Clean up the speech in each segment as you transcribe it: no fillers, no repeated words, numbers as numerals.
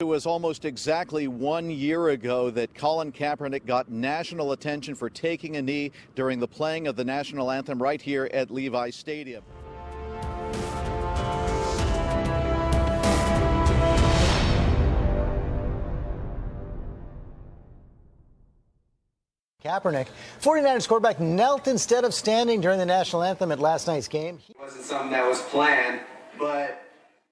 It was almost exactly 1 year ago that Colin Kaepernick got national attention for taking a knee during the playing of the national anthem right here at Levi Stadium. Kaepernick, 49ers quarterback, knelt instead of standing during the national anthem at last night's game. It wasn't something that was planned, but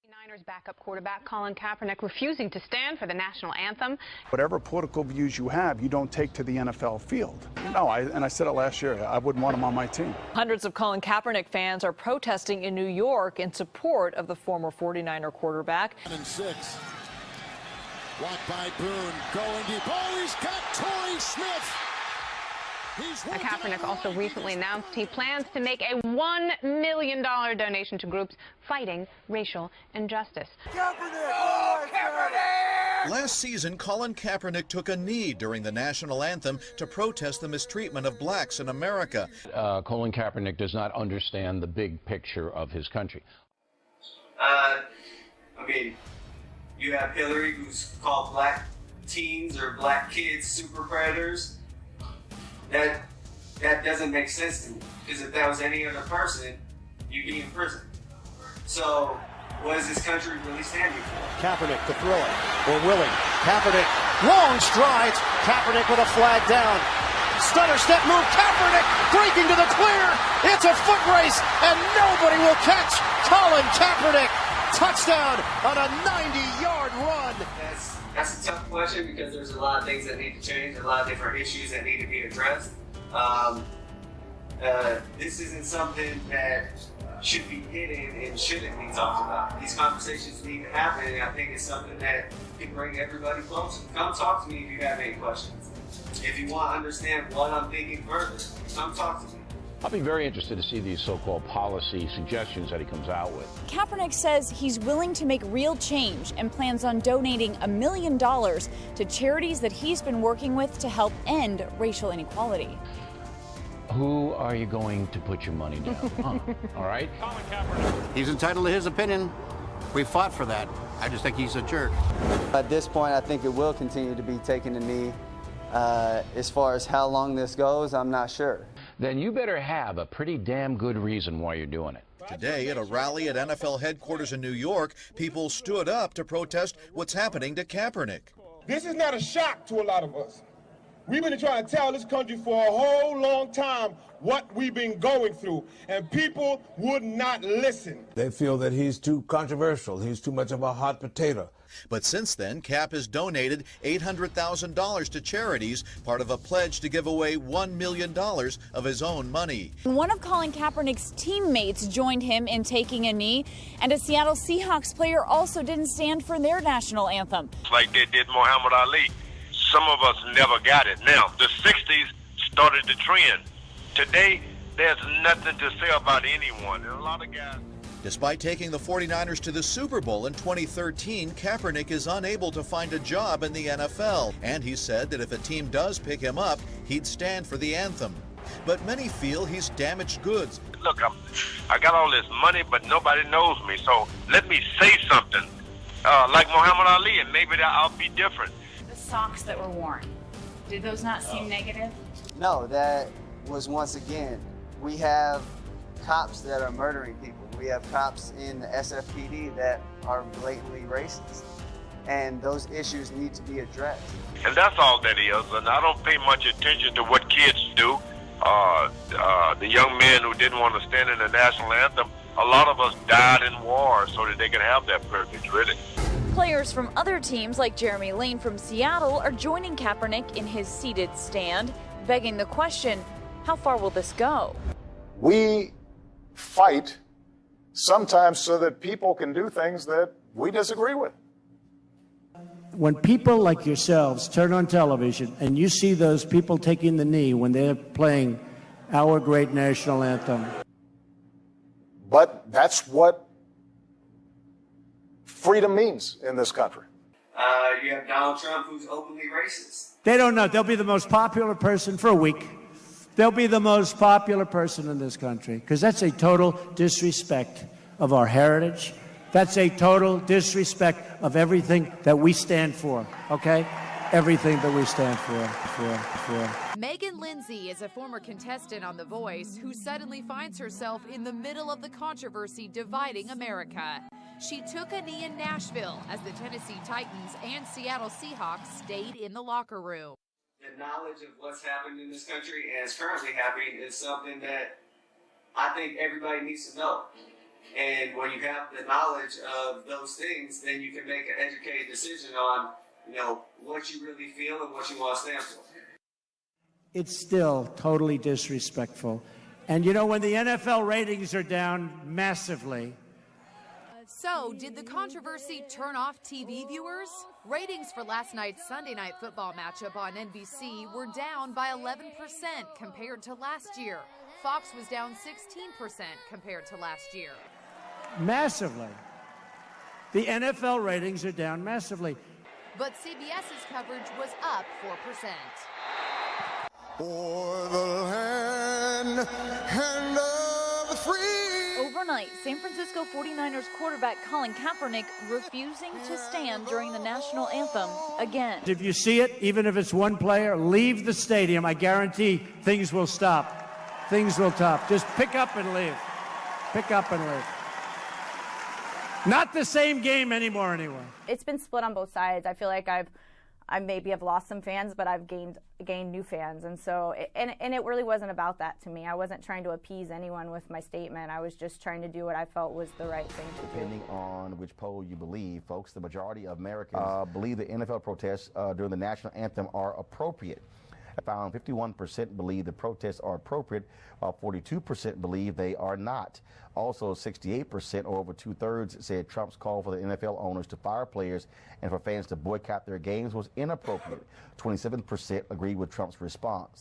Niners backup quarterback Colin Kaepernick refusing to stand for the national anthem. Whatever political views you have, you don't take to the NFL field. No, I said it last year, I wouldn't want him on my team. Hundreds of Colin Kaepernick fans are protesting in New York in support of the former 49er quarterback. 6. Blocked by Boone, going deep. Oh, he's got Torrey Smith. Kaepernick also recently announced he plans to make a $1 million donation to groups fighting racial injustice. Kaepernick! Oh, Kaepernick! Last season, Colin Kaepernick took a knee during the national anthem to protest the mistreatment of blacks in America. Colin Kaepernick does not understand the big picture of his country. I mean, you have Hillary, who's called black teens or black kids super predators. That doesn't make sense to me, because if that was any other person, you'd be in prison. So, what is this country really standing for? Kaepernick to throw it, or willing. Kaepernick, long strides. Kaepernick with a flag down. Stutter step move. Kaepernick breaking to the clear. It's a foot race, and nobody will catch Colin Kaepernick. Touchdown on a 90-yard run. That's a tough question, because there's a lot of things that need to change, a lot of different issues that need to be addressed. This isn't something that should be hidden and shouldn't be talked about. These conversations need to happen, and I think it's something that can bring everybody closer. Come talk to me if you have any questions. If you want to understand what I'm thinking further, come talk to me. I'll be very interested to see these so-called policy suggestions that he comes out with. Kaepernick says he's willing to make real change and plans on donating $1 million to charities that he's been working with to help end racial inequality. Who are you going to put your money down on? All right? Colin Kaepernick. He's entitled to his opinion. We fought for that. I just think he's a jerk. At this point, I think it will continue to be taking a knee. As far as how long this goes, I'm not sure. Then you better have a pretty damn good reason why you're doing it. Today, at a rally at NFL headquarters in New York, people stood up to protest what's happening to Kaepernick. This is not a shock to a lot of us. We've been trying to tell this country for a whole long time what we've been going through, and people would not listen. They feel that he's too controversial. He's too much of a hot potato. But since then, Cap has donated $800,000 to charities, part of a pledge to give away $1 million of his own money. One of Colin Kaepernick's teammates joined him in taking a knee, and a Seattle Seahawks player also didn't stand for their national anthem. Like they did Muhammad Ali. Some of us never got it. Now, the 60s started the trend. Today, there's nothing to say about anyone. There's a lot of guys. Despite taking the 49ers to the Super Bowl in 2013, Kaepernick is unable to find a job in the NFL. And he said that if a team does pick him up, he'd stand for the anthem. But many feel he's damaged goods. Look, I got all this money, but nobody knows me. So let me say something. Like Muhammad Ali, and maybe I'll be different. The socks that were worn, did those not seem negative? No, that was, once again, we have cops that are murdering people. We have cops in the SFPD that are blatantly racist, and those issues need to be addressed. And that's all that is, and I don't pay much attention to what kids do. The young men who didn't want to stand in the national anthem, a lot of us died in war so that they could have that privilege, really. Players from other teams, like Jeremy Lane from Seattle, are joining Kaepernick in his seated stand, begging the question, how far will this go? We fight sometimes so that people can do things that we disagree with. When people like yourselves turn on television and you see those people taking the knee when they're playing our great national anthem. But that's what freedom means in this country. You have Donald Trump, who's openly racist. They don't know. They'll be the most popular person for a week. They'll be the most popular person in this country, because that's a total disrespect of our heritage That's a total disrespect of everything that we stand for, okay? Everything that we stand for. Megan Lindsey is a former contestant on The Voice who suddenly finds herself in the middle of the controversy dividing America. She took a knee in Nashville as the Tennessee Titans and Seattle Seahawks stayed in the locker room. The knowledge of what's happened in this country and is currently happening is something that I think everybody needs to know. And when you have the knowledge of those things, then you can make an educated decision on, what you really feel and what you want to stand for. It's still totally disrespectful. And when the NFL ratings are down massively. So, did the controversy turn off TV viewers? Ratings for last night's Sunday Night Football matchup on NBC were down by 11% compared to last year. Fox was down 16% compared to last year. Massively. The NFL ratings are down massively. But CBS's coverage was up 4%. For the land and of the free. Overnight, San Francisco 49ers quarterback Colin Kaepernick refusing to stand during the National Anthem again. If you see it, even if it's one player, leave the stadium. I guarantee things will stop. Things will stop. Just pick up and leave. Pick up and leave. Not the same game anymore anyway. It's been split on both sides. I feel like I maybe have lost some fans, but I've gained new fans. And so, and it really wasn't about that to me. I wasn't trying to appease anyone with my statement. I was just trying to do what I felt was the right thing to do. Depending on which poll you believe, folks, the majority of Americans believe the NFL protests during the National Anthem are appropriate. I found 51% believe the protests are appropriate, while 42% believe they are not. Also, 68%, or over two-thirds, said Trump's call for the NFL owners to fire players and for fans to boycott their games was inappropriate. 27% agreed with Trump's response.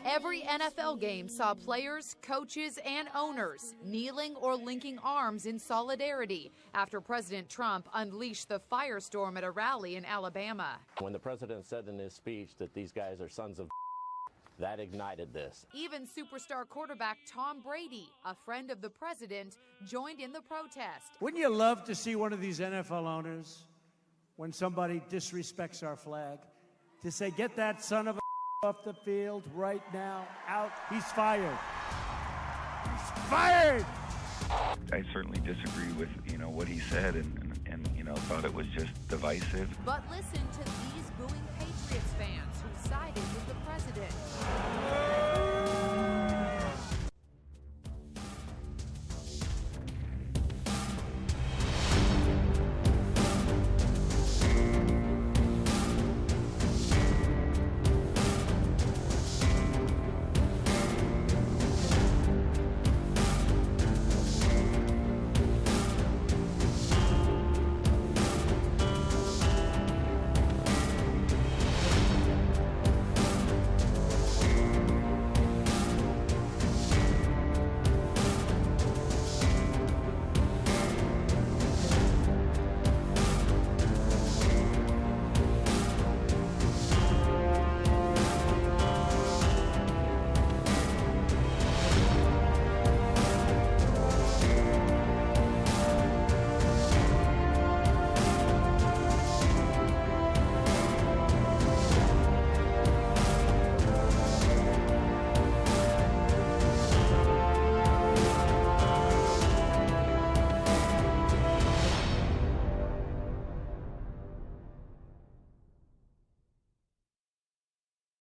Every NFL game saw players, coaches, and owners kneeling or linking arms in solidarity after President Trump unleashed the firestorm at a rally in Alabama. When the president said in his speech that these guys are sons of that ignited this. Even superstar quarterback Tom Brady, a friend of the president, joined in the protest. Wouldn't you love to see one of these NFL owners, when somebody disrespects our flag, to say, get that son of a off the field right now, out, he's fired. He's fired! I certainly disagree with, what he said and thought it was just divisive. But listen to these booing Patriots fans who sided with the president.